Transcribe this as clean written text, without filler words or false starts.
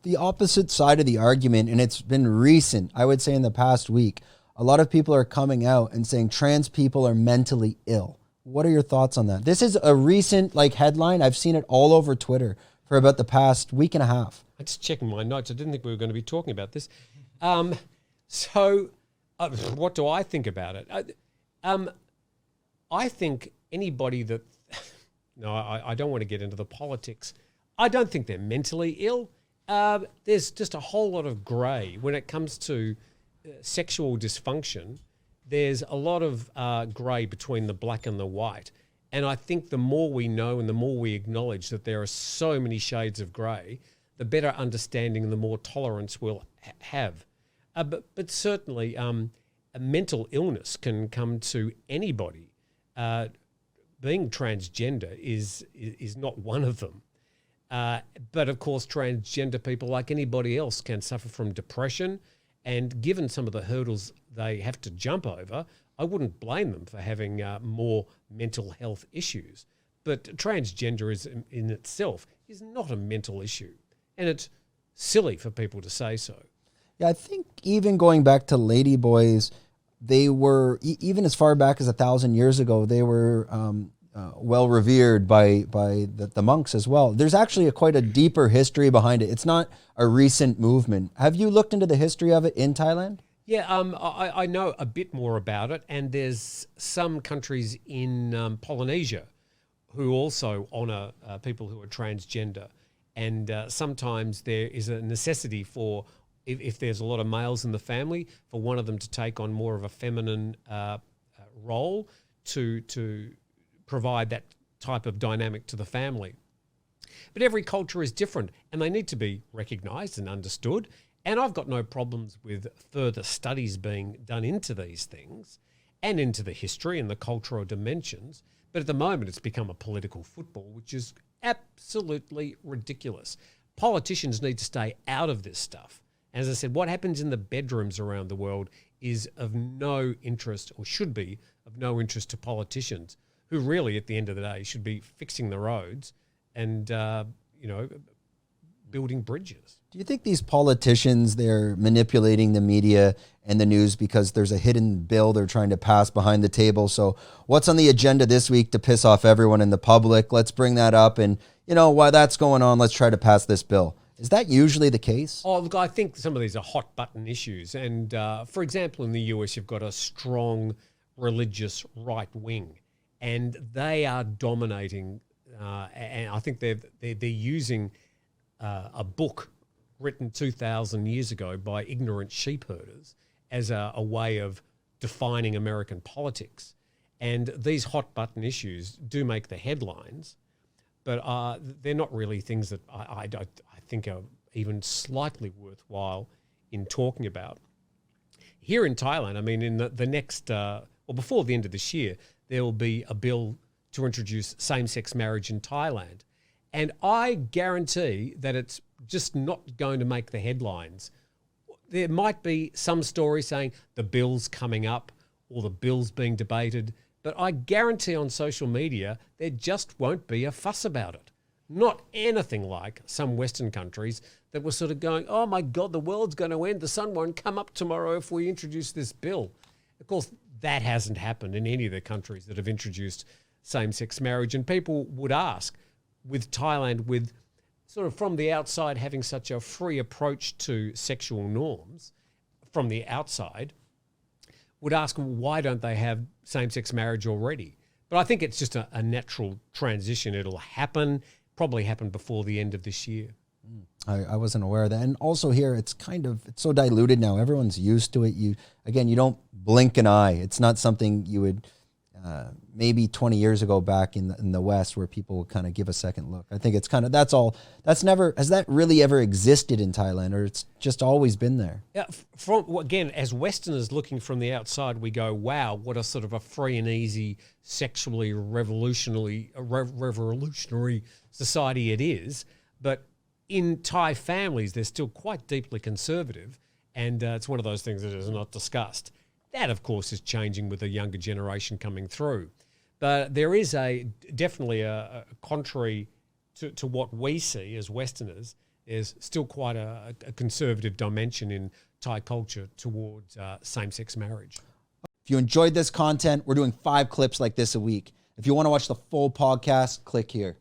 the opposite side of the argument, and it's been recent, I would say in the past week, a lot of people are coming out and saying trans people are mentally ill. What are your thoughts on that? This is a recent headline. I've seen it all over Twitter for about the past week and a half. I'm just checking my notes. I didn't think we were going to be talking about this. What do I think about it? I think anybody that... No, I don't want to get into the politics. I don't think they're mentally ill. There's just a whole lot of grey when it comes to sexual dysfunction. There's a lot of grey between the black and the white. And I think the more we know and the more we acknowledge that there are so many shades of grey, the better understanding and the more tolerance we'll have. But certainly a mental illness can come to anybody. Being transgender is not one of them. But of course, transgender people, like anybody else, can suffer from depression. And given some of the hurdles they have to jump over, I wouldn't blame them for having more mental health issues. But transgenderism in itself is not a mental issue. And it's silly for people to say so. Yeah, I think even going back to ladyboys, they were, even as far back as 1,000 years ago, they were well revered by the monks as well. There's actually quite a deeper history behind it. It's not a recent movement. Have you looked into the history of it in Thailand? Yeah, I know a bit more about it, and there's some countries in Polynesia who also honour people who are transgender, and sometimes there is a necessity for, if there's a lot of males in the family, for one of them to take on more of a feminine role to provide that type of dynamic to the family. But every culture is different, and they need to be recognised and understood. And I've got no problems with further studies being done into these things and into the history and the cultural dimensions. But at the moment, it's become a political football, which is absolutely ridiculous. Politicians need to stay out of this stuff. As I said, what happens in the bedrooms around the world is of no interest, or should be of no interest, to politicians, who really, at the end of the day, should be fixing the roads and, building bridges. Do you think these politicians, they're manipulating the media and the news because there's a hidden bill they're trying to pass behind the table? So what's on the agenda this week to piss off everyone in the public? Let's bring that up. And, while that's going on, let's try to pass this bill. Is that usually the case? Oh, look, I think some of these are hot button issues. And for example, in the US, you've got a strong religious right wing, and they are dominating. And I think they're using a book written 2,000 years ago by ignorant sheep herders as a way of defining American politics. And these hot button issues do make the headlines, but they're not really things that I think are even slightly worthwhile in talking about. Here in Thailand, I mean, in the next, before the end of this year, there will be a bill to introduce same-sex marriage in Thailand. And I guarantee that it's just not going to make the headlines. There might be some story saying the bill's coming up or the bill's being debated, but I guarantee on social media there just won't be a fuss about it. Not anything like some Western countries that were sort of going, oh my God, the world's going to end. The sun won't come up tomorrow if we introduce this bill. Of course, that hasn't happened in any of the countries that have introduced same-sex marriage. And people would ask, with Thailand, with sort of from the outside having such a free approach to sexual norms from the outside, would ask, why don't they have same-sex marriage already? But I think it's just a natural transition. It'll happen, probably happen before the end of this year. I wasn't aware of that. And also here, it's so diluted now. Everyone's used to it. You don't blink an eye. It's not something you would... maybe 20 years ago back in the West, where people would kind of give a second look. I think it's has that really ever existed in Thailand, or it's just always been there? Yeah, again, as Westerners looking from the outside, we go, wow, what a sort of a free and easy, sexually revolutionary society it is. But in Thai families, they're still quite deeply conservative, and it's one of those things that is not discussed. That, of course, is changing with a younger generation coming through. But there is definitely a contrary to what we see as Westerners, there's still quite a conservative dimension in Thai culture towards same-sex marriage. If you enjoyed this content, we're doing 5 clips like this a week. If you want to watch the full podcast, click here.